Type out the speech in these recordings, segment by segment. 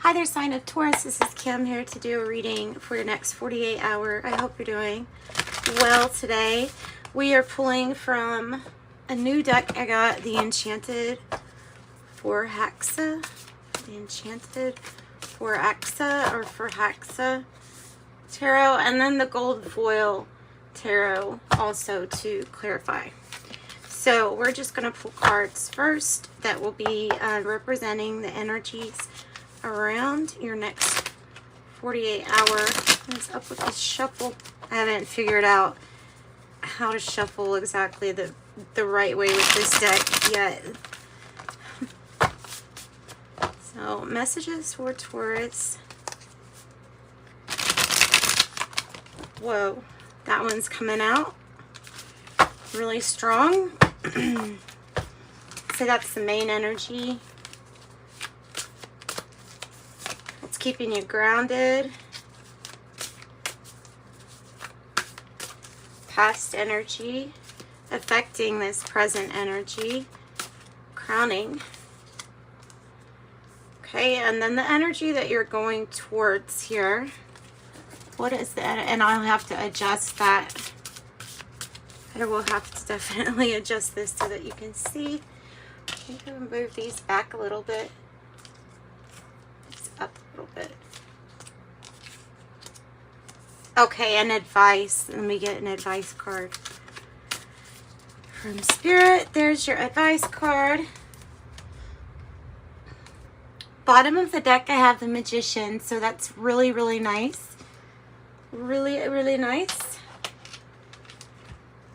Hi there, sign of Taurus. This is Kim here to do a reading for your next 48 hour. I hope you're doing well today. We are pulling from a new deck I got, the Enchanted for Hexa. The Enchanted for Hexa or for Hexa Tarot, and then the Gold Foil Tarot also to clarify. So we're just going to pull cards first that will be representing the energies around your next 48 hour. What's up with this shuffle? I haven't figured out how to shuffle exactly the right way with this deck yet. So messages for Taurus. Whoa, that one's coming out really strong. So that's the main energy. It's keeping you grounded. Past energy affecting this present energy. Crowning. Okay, and then the energy that you're going towards here. What is that? And I'll have to adjust that. I will have to definitely adjust this so that you can see. I think I'm going to move these back a little bit. It's up a little bit. Okay, and advice. Let me get an advice card from Spirit. There's your advice card. Bottom of the deck, I have the Magician, so that's really, really nice. Really, really nice.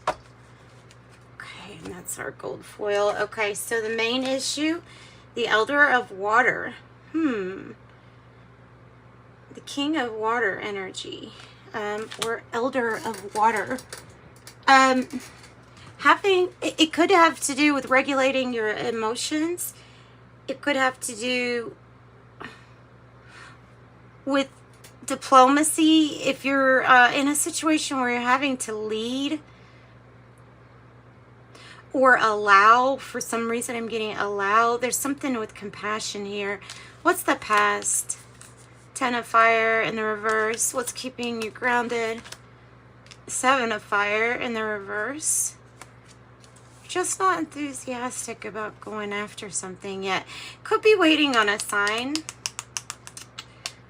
Okay, and that's our gold foil. Okay, so the main issue, the Elder of Water. The King of Water energy. Or Elder of Water. It could have to do with regulating your emotions. It could have to do with diplomacy. If you're in a situation where you're having to lead or allow, for some reason I'm getting allow. There's something with compassion here. What's the past? Ten of Fire in the reverse. What's keeping you grounded? Seven of Fire in the reverse. Just not enthusiastic about going after something yet. Could be waiting on a sign.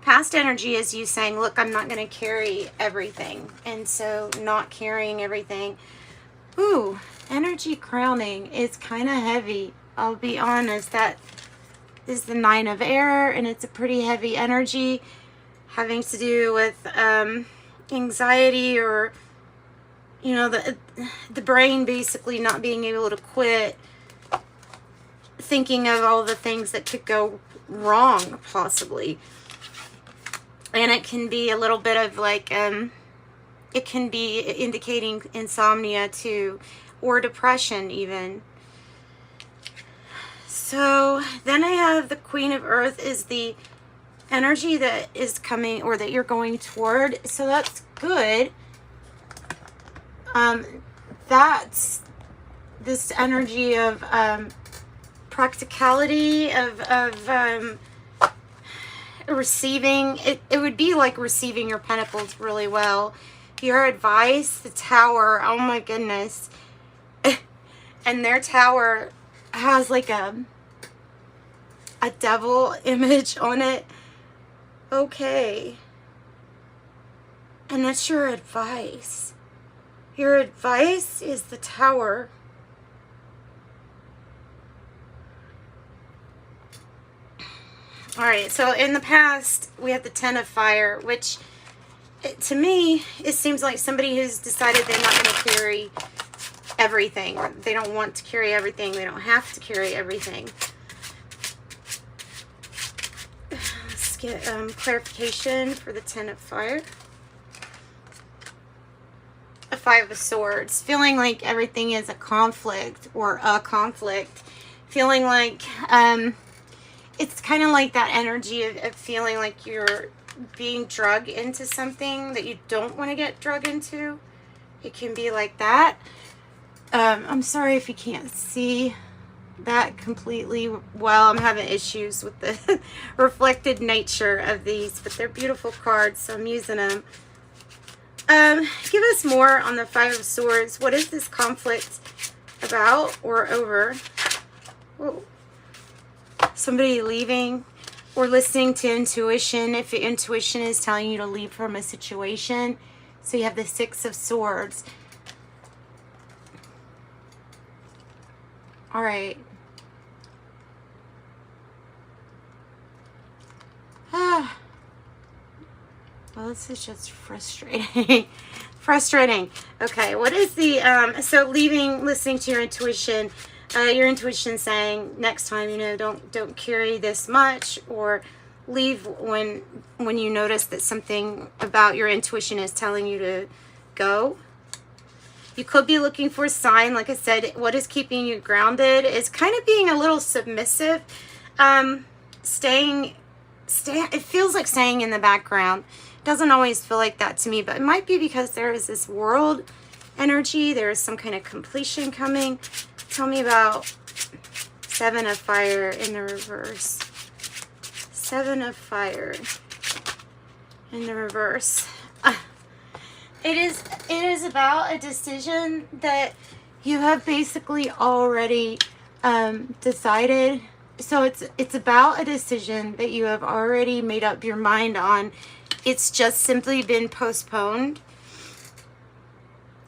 Past energy is you saying, look, I'm not going to carry everything. And so not carrying everything. Ooh, energy crowning is kind of heavy. I'll be honest. That is the Nine of Air, and it's a pretty heavy energy having to do with anxiety, or you know, the brain basically not being able to quit thinking of all the things that could go wrong possibly. And it can be a little bit of like it can be indicating insomnia too, or depression even. So then I have the Queen of Earth is the energy that is coming, or that you're going toward. So that's good. That's this energy of practicality, of receiving. It would be like receiving your pentacles really well. Your advice, the Tower, oh my goodness. And their tower has like a devil image on it. Okay. And that's your advice. Your advice is the Tower. All right, so in the past, we have the Ten of Fire, which to me, it seems like somebody who's decided they're not going to carry everything, or they don't want to carry everything. They don't have to carry everything. Let's get clarification for the Ten of Fire. A Five of Swords. Feeling like everything is a conflict, or a conflict. Feeling like it's kind of like that energy of feeling like you're being drug into something that you don't want to get drug into. It can be like that. I'm sorry if you can't see that completely well. I'm having issues with the reflected nature of these, but they're beautiful cards, so I'm using them. Give us more on the Five of Swords. What is this conflict about or over? Whoa. Somebody leaving or listening to intuition. If your intuition is telling you to leave from a situation. So you have the Six of Swords. All right. Well, this is just frustrating. Frustrating. Okay, what is the, so leaving, listening to your intuition saying next time, you know, don't carry this much, or leave when you notice that something about your intuition is telling you to go. You could be looking for a sign. Like I said, what is keeping you grounded is kind of being a little submissive. It feels like staying in the background. Doesn't always feel like that to me, but it might be because there is this world energy. There is some kind of completion coming. Tell me about Seven of Fire in the reverse. Seven of Fire in the reverse. It is about a decision that you have basically already decided. So it's about a decision that you have already made up your mind on. It's just simply been postponed.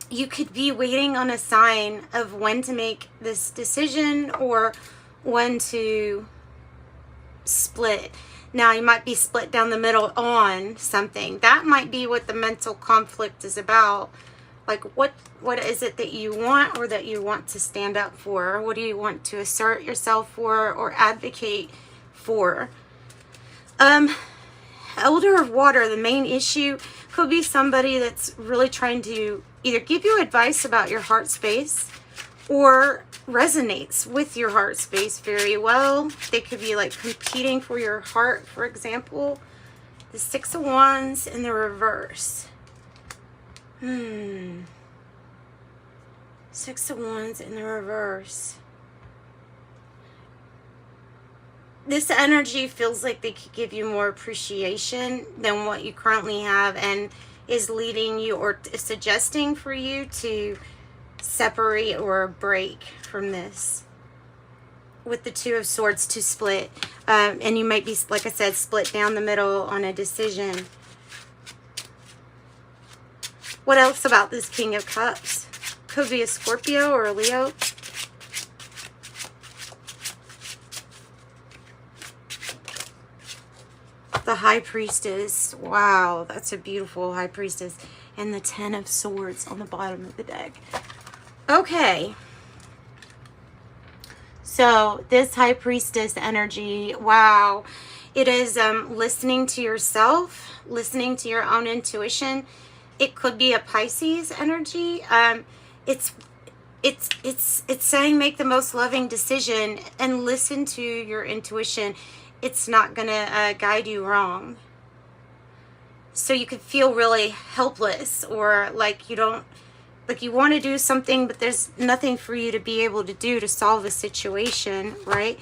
You could be waiting on a sign of when to make this decision or when to split. Now, you might be split down the middle on something. That might be what the mental conflict is about. Like, what is it that you want or that you want to stand up for? What do you want to assert yourself for or advocate for? Elder of Water, the main issue could be somebody that's really trying to either give you advice about your heart space or resonates with your heart space very well. They could be like competing for your heart, for example. The Six of Wands in the reverse. Six of Wands in the reverse. This energy feels like they could give you more appreciation than what you currently have, and is leading you or suggesting for you to separate or break from this. With the Two of Swords, to split. And you might be, like I said, split down the middle on a decision. What else about this King of Cups? Could be a Scorpio or a Leo. The High Priestess. Wow, that's a beautiful High Priestess. And the Ten of Swords on the bottom of the deck. Okay. So this High Priestess energy, wow. It is listening to yourself, listening to your own intuition. It could be a Pisces energy. It's saying make the most loving decision and listen to your intuition. It's not going to guide you wrong. So you could feel really helpless, or like you don't, like you want to do something, but there's nothing for you to be able to do to solve a situation, right?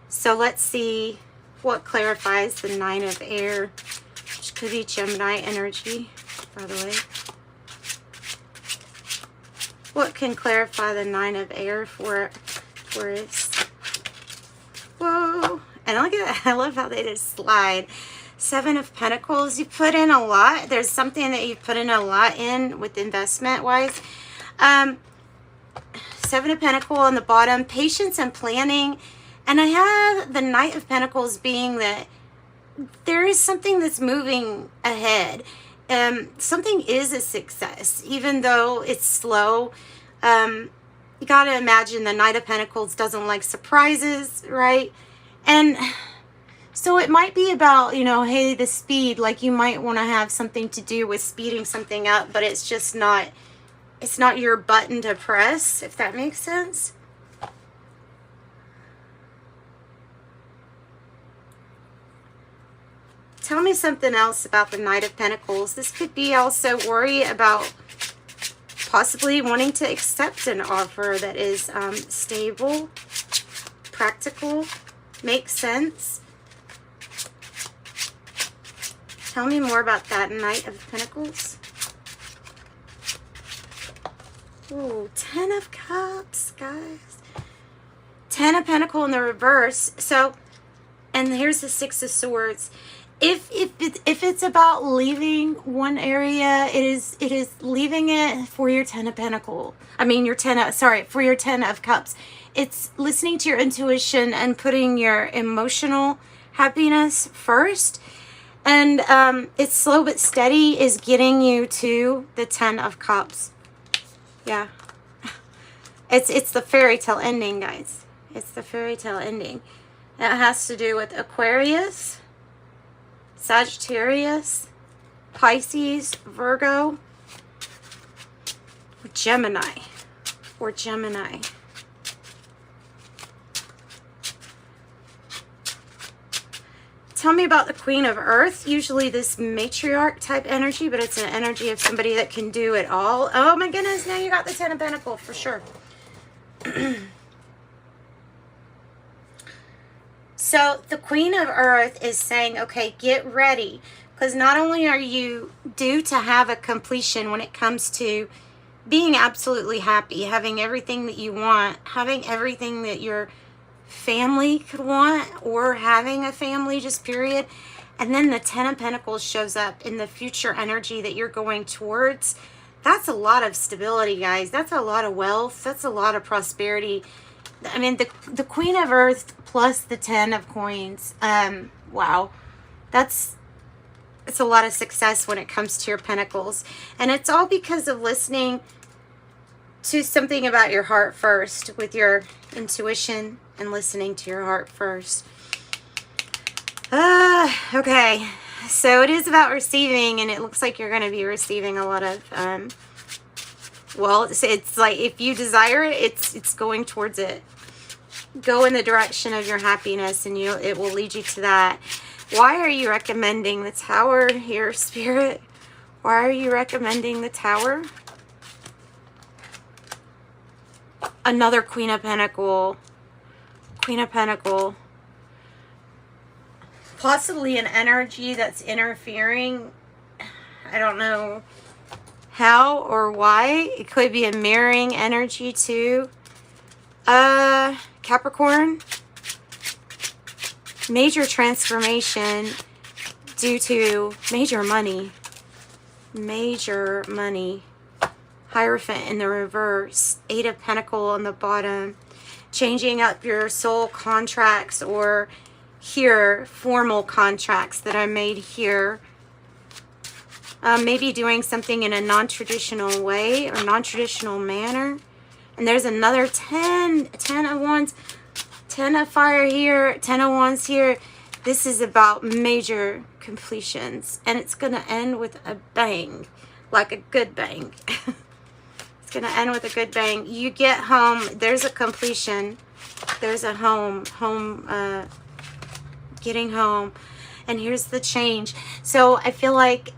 So let's see what clarifies the Nine of Air, which could be Gemini energy, by the way. What can clarify the Nine of Air for us? Whoa. And look at that. I love how they just slide. Seven of Pentacles. You put in a lot. There's something that you put in a lot in with investment-wise. Seven of Pentacles on the bottom. Patience and planning. And I have the Knight of Pentacles being that there is something that's moving ahead. Something is a success, even though it's slow. You got to imagine the Knight of Pentacles doesn't like surprises, right? And so it might be about, you know, hey, the speed, like you might want to have something to do with speeding something up, but it's just not, it's not your button to press, if that makes sense. Tell me something else about the Knight of Pentacles. This could be also worry about possibly wanting to accept an offer that is stable. practical, makes sense. Tell me more about that Knight of Pentacles. Ooh, 10 of Cups, guys. 10 of Pentacles in the reverse. So, and here's the 6 of Swords. If it's about leaving one area, it is leaving it for your 10 of Pentacles. I mean, for your 10 of Cups. It's listening to your intuition and putting your emotional happiness first. And it's slow but steady is getting you to the 10 of Cups. Yeah. It's the fairy tale ending, guys. It's the fairy tale ending. That has to do with Aquarius, Sagittarius, Pisces, Virgo, or Gemini. Tell me about the Queen of Earth. Usually this matriarch type energy, but it's an energy of somebody that can do it all. Oh my goodness, now you got the 10 of Pentacles for sure. So the Queen of Earth is saying, okay, get ready. Because not only are you due to have a completion when it comes to being absolutely happy, having everything that you want, having everything that your family could want, or having a family, just period. And then the 10 of Pentacles shows up in the future energy that you're going towards. That's a lot of stability, guys. That's a lot of wealth. That's a lot of prosperity. I mean, the Queen of Earth plus the 10 of Coins. Wow. It's a lot of success when it comes to your Pentacles. And it's all because of listening to something about your heart first, with your intuition and listening to your heart first. Okay. So it is about receiving, and it looks like you're going to be receiving a lot of, well, it's like if you desire it, it's going towards it. Go in the direction of your happiness, and it will lead you to that. Why are you recommending the Tower here, Spirit? Why are you recommending the Tower? Another Queen of Pentacles. Queen of Pentacles. Possibly an energy that's interfering. I don't know how or why. It could be a mirroring energy too. Capricorn. Major transformation due to major money. Major money. Hierophant in the reverse. 8 of Pentacles on the bottom. Changing up your soul contracts, or here, formal contracts that are made here. Maybe doing something in a non-traditional way or non-traditional manner. And there's another 10 of Wands, 10 of Fire here, 10 of Wands here. This is about major completions. And it's going to end with a bang, like a good bang. It's going to end with a good bang. You get home. There's a completion. There's a home, getting home. And here's the change. So I feel like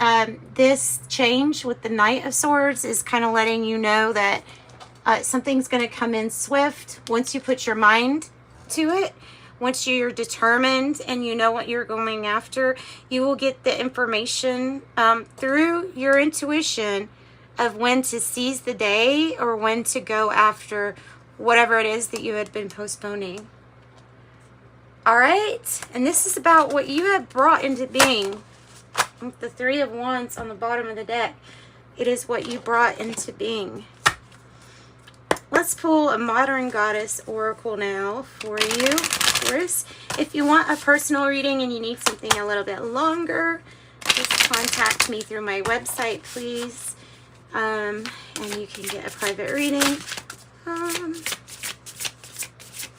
this change with the Knight of Swords is kind of letting you know that something's going to come in swift once you put your mind to it. Once you're determined and you know what you're going after, you will get the information through your intuition of when to seize the day or when to go after whatever it is that you had been postponing. All right, and this is about what you have brought into being. With the 3 of Wands on the bottom of the deck, it is what you brought into being. Let's pull a Modern Goddess Oracle now for you, Taurus. If you want a personal reading and you need something a little bit longer, just contact me through my website, please. And you can get a private reading.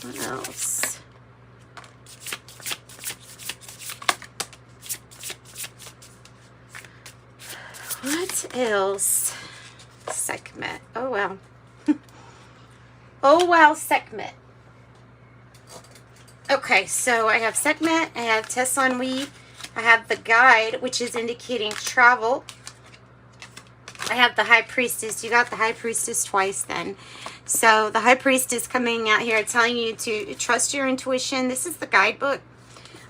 What else? What else? Sekhmet. Oh, wow. Oh, wow, Sekhmet. Okay, so I have Sekhmet. I have Tesson Weave. I have the Guide, which is indicating travel. I have the High Priestess. You got the High Priestess twice then. So the High Priest is coming out here telling you to trust your intuition. This is the guidebook.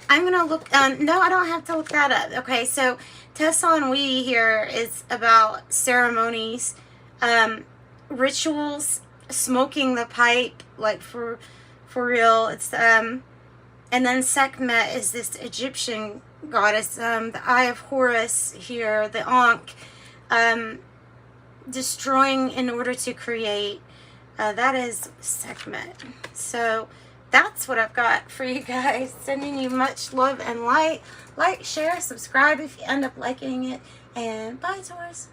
I'm going to look, no, I don't have to look that up. Okay, so Tesson We here is about ceremonies, rituals, smoking the pipe, like for real. It's, and then Sekhmet is this Egyptian goddess, the Eye of Horus here, the Ankh, destroying in order to create. That is Sekhmet. So that's what I've got for you guys. Sending you much love and light. Like, share, subscribe if you end up liking it. And bye, Taurus.